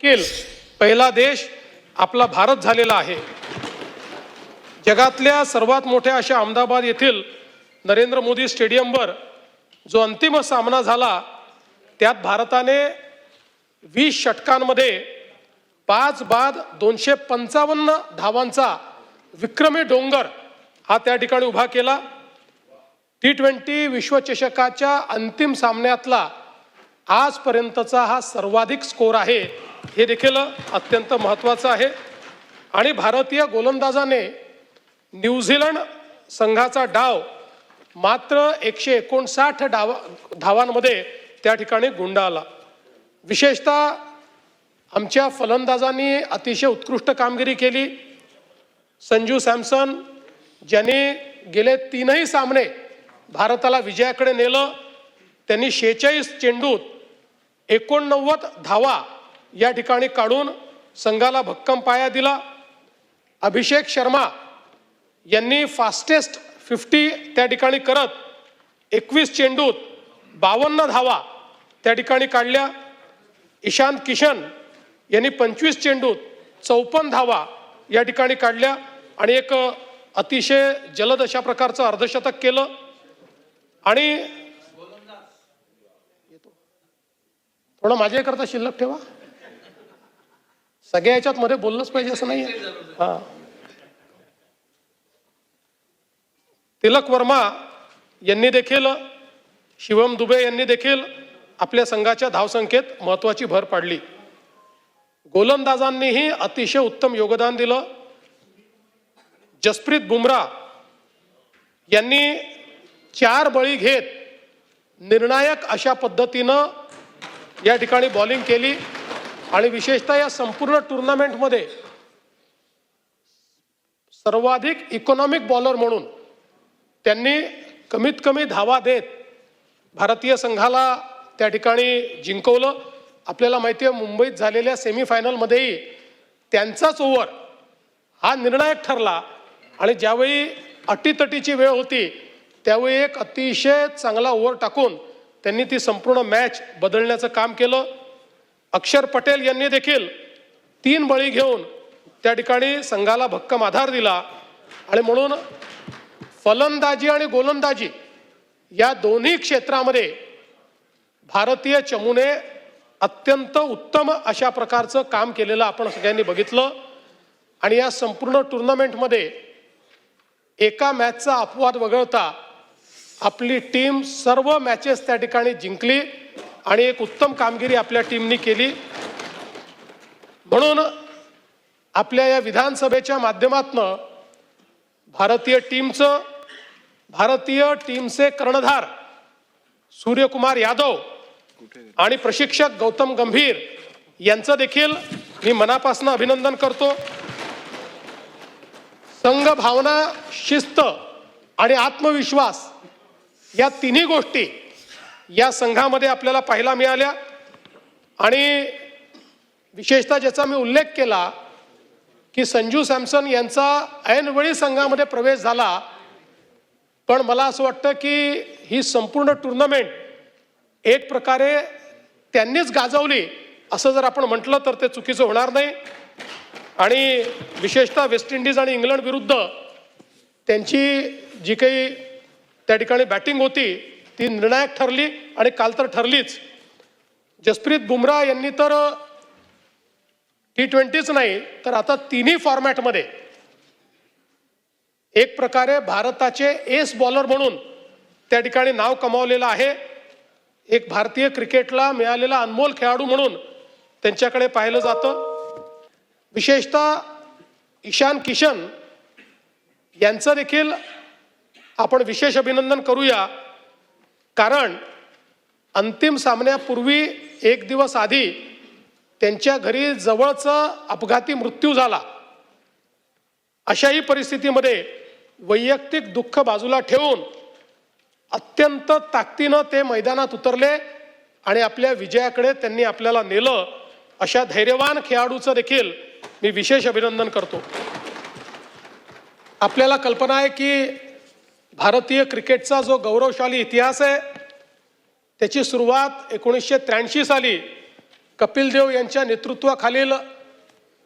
देखील पहिला देश आपला भारत झालेला आहे। जगातल्या सर्वात मोठ्या अशा अहमदाबाद येथील नरेंद्र मोदी स्टेडियमवर जो अंतिम सामना झाला त्यात भारताने 20 षटकांमध्ये 5 बाद 255 धावांचा विक्रमी डोंगर हा त्या ठिकाणी उभा केला। T20 विश्वचषकाच्या अंतिम सामन्यातला आजपर्यंतचा हा सर्वाधिक स्कोर आहे, हे देखील अत्यंत महत्त्वाचं आहे। आणि भारतीय गोलंदाजाने न्यूझीलंड संघाचा डाव मात्र 159 धावांमध्ये त्या ठिकाणी गुंडाळला। विशेषतः आमच्या फलंदाजांनी अतिशय उत्कृष्ट कामगिरी केली। संजू सॅमसन ज्यांनी गेले 3ही सामने भारताला विजयाकडे नेलं, त्यांनी 46 चेंडूत 89 धावा या ठिकाणी काढून संघाला भक्कम पाया दिला। अभिषेक शर्मा यांनी फास्टेस्ट 50 त्या ठिकाणी करत 21 चेंडूत 52 धावा त्या ठिकाणी काढल्या। ईशान किशन यांनी 25 चेंडूत 54 धावा या ठिकाणी काढल्या आणि एक अतिशय जलद अशा प्रकारचं अर्धशतक केलं। आणि थोडं माझ्याकरता शिल्लक ठेवा, सगळ्या याच्यात मध्ये बोललंच पाहिजे असं नाही। हा, तिलक वर्मा यांनी देखील, शिवम दुबे यांनी देखील आपल्या संघाच्या धावसंख्येत महत्त्वाची भर पाडली। गोलंदाजांनीही अतिशय उत्तम योगदान दिलं। जसप्रीत बुमराह यांनी 4 बळी घेत निर्णायक अशा पद्धतीनं या ठिकाणी बॉलिंग केली आणि विशेषतः या संपूर्ण टुर्नामेंटमध्ये सर्वाधिक इकॉनॉमिक बॉलर म्हणून त्यांनी कमीत कमी धावा देत भारतीय संघाला त्या ठिकाणी जिंकवलं। आपल्याला माहिती आहे मुंबईत झालेल्या सेमीफायनलमध्येही त्यांचाच ओव्हर हा निर्णायक ठरला आणि ज्यावेळी अटीतटीची वेळ होती त्यावेळी एक अतिशय चांगला ओव्हर टाकून त्यांनी ती संपूर्ण मॅच बदलण्याचं काम केलं। अक्षर पटेल यांनी देखील 3 बळी घेऊन त्या ठिकाणी संघाला भक्कम आधार दिला आणि म्हणून फलंदाजी आणि गोलंदाजी या दोन्ही क्षेत्रामध्ये भारतीय चमूने अत्यंत उत्तम अशा प्रकारचं काम केलेलं आपण सगळ्यांनी बघितलं। आणि या संपूर्ण टुर्नामेंटमध्ये एका मॅचचा अपवाद वगळता आपली टीम सर्व मॅचेस त्या ठिकाणी जिंकली आणि एक उत्तम कामगिरी आपल्या टीमनी केली। म्हणून आपल्या या विधानसभेच्या माध्यमातून भारतीय टीमचे कर्णधार सूर्यकुमार यादव आणि प्रशिक्षक गौतम गंभीर यांचं देखील मी मनापासून अभिनंदन करतो। संघ भावना, शिस्त आणि आत्मविश्वास या तिन्ही गोष्टी या संघामध्ये आपल्याला पाहायला मिळाल्या। आणि विशेषतः ज्याचा मी उल्लेख केला की संजू सॅमसन यांचा ऐनवेळी संघामध्ये प्रवेश झाला, पण मला असं वाटतं की ही संपूर्ण टुर्नामेंट एक प्रकारे त्यांनीच गाजवली असं जर आपण म्हटलं तर ते चुकीचं होणार नाही। आणि विशेषतः वेस्ट इंडिज आणि इंग्लंड विरुद्ध त्यांची जी काही त्या ठिकाणी बॅटिंग होती ती निर्णायक ठरली आणि काल तर ठरलीच। जसप्रीत बुमराह यांनी तर T20च नाही तर आता तिन्ही फॉर्मॅटमध्ये एक प्रकारे भारताचे एस बॉलर म्हणून त्या ठिकाणी नाव कमावलेलं आहे। एक भारतीय क्रिकेटला मिळालेला अनमोल खेळाडू म्हणून त्यांच्याकडे पाहिलं जातं। विशेषतः ईशान किशन यांचं देखील आपण विशेष अभिनंदन करूया, कारण अंतिम सामन्यापूर्वी 1 दिवस आधी त्यांच्या घरी जवळचा अपघाती मृत्यू झाला। अशाही परिस्थितीमध्ये वैयक्तिक दुःख बाजूला ठेवून अत्यंत ताकदीनं ते मैदानात उतरले आणि आपल्या विजयाकडे त्यांनी आपल्याला नेलं। अशा धैर्यवान खेळाडूचं देखील मी विशेष अभिनंदन करतो। आपल्याला कल्पना आहे की भारतीय क्रिकेटचा जो गौरवशाली इतिहास आहे त्याची सुरुवात 1983 साली कपिल देव यांच्या नेतृत्वाखालील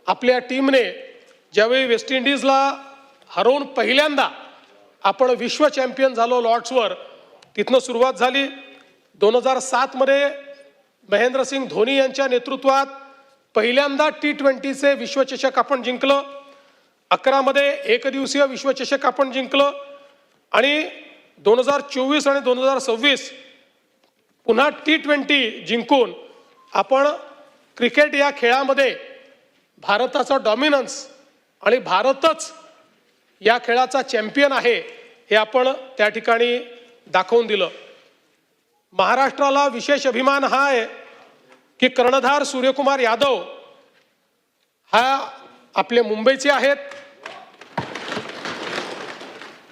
आपल्या टीमने ज्यावेळी वेस्ट इंडिजला हरवून पहिल्यांदा आपण विश्व चॅम्पियन झालो लॉर्ड्सवर, तिथनं सुरुवात झाली. 2007 मध्ये महेंद्रसिंग धोनी यांच्या नेतृत्वात पहिल्यांदा T20चे विश्वचषक आपण जिंकलं. 11 मध्ये एकदिवसीय विश्वचषक आपण जिंकलं आणि 2024 आणि 2026 पुन्हा T20 जिंकून आपण क्रिकेट या खेळामध्ये भारताचा डॉमिनन्स आणि भारतच या खेळाचा चॅम्पियन आहे हे आपण त्या ठिकाणी दाखवून दिलं. महाराष्ट्राला विशेष अभिमान हा आहे की कर्णधार सूर्यकुमार यादव हा आपले मुंबईचे आहेत.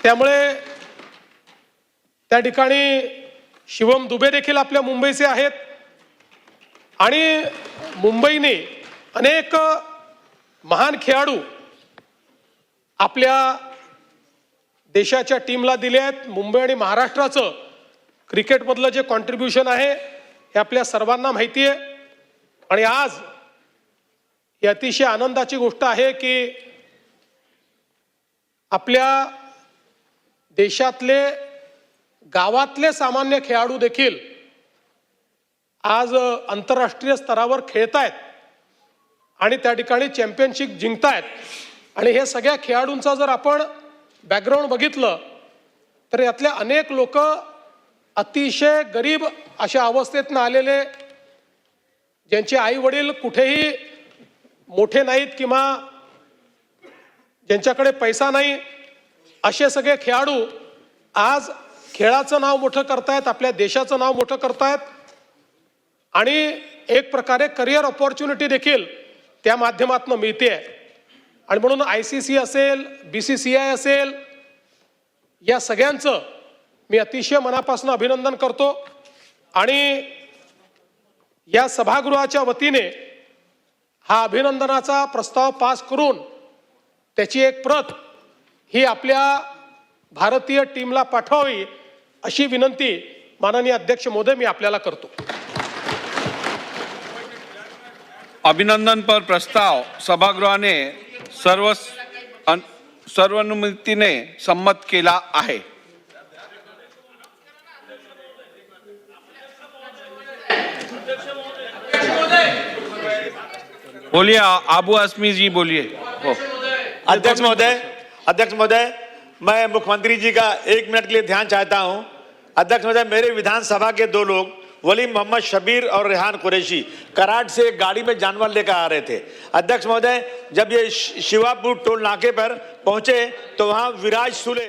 त्यामुळे त्या ठिकाणी शिवम दुबे देखील आपल्या मुंबईचे आहेत आणि मुंबईने अनेक महान खेळाडू आपल्या देशाच्या टीमला दिले आहेत. मुंबई आणि महाराष्ट्राचं क्रिकेटमधलं जे कॉन्ट्रीब्युशन आहे हे आपल्या सर्वांना माहिती आहे आणि आज ही अतिशय आनंदाची गोष्ट आहे की आपल्या देशातले गावातले सामान्य खेळाडू देखील आज आंतरराष्ट्रीय स्तरावर खेळतायत आणि त्या ठिकाणी चॅम्पियनशिप जिंकतायत. आणि हे सगळ्या खेळाडूंचा जर आपण बॅकग्राऊंड बघितलं तर यातले अनेक लोक अतिशय गरीब अशा अवस्थेतनं आलेले, ज्यांचे आई वडील कुठेही मोठे नाहीत किंवा ज्यांच्याकडे पैसा नाही, असे सगळे खेळाडू आज खेळाचं नाव मोठं करतायत, आपल्या देशाचं नाव मोठं करतायत आणि एक प्रकारे करिअर ऑपॉर्च्युनिटी देखील त्या माध्यमातून मिळते. आणि म्हणून ICC असेल, BCCI असेल, या सगळ्यांचं मी अतिशय मनापासून अभिनंदन करतो आणि या सभागृहाच्या वतीने हा अभिनंदनाचा प्रस्ताव पास करून त्याची एक प्रत ही आपल्या भारतीय टीमला पाठवावी अशी विनंती माननीय अध्यक्ष महोदय मी आपल्याला करतो. अभिनंदन पर प्रस्ताव सभागृहाने सर्वानुमतीने संमत केला आहे. बोलिए आबू आसमी जी, बोलिए. अध्यक्ष महोदय, मैं मुख्यमंत्री जी का 1 मिनट के लिए ध्यान चाहता हूं. अध्यक्ष महोदय, मेरे विधानसभा के 2 लोग वली मोहम्मद शबीर और रेहान कुरैशी कराड़ से एक गाड़ी में जानवर लेकर आ रहे थे. अध्यक्ष महोदय, जब ये शिवापुर टोल नाके पर पहुंचे तो वहां विराज सुले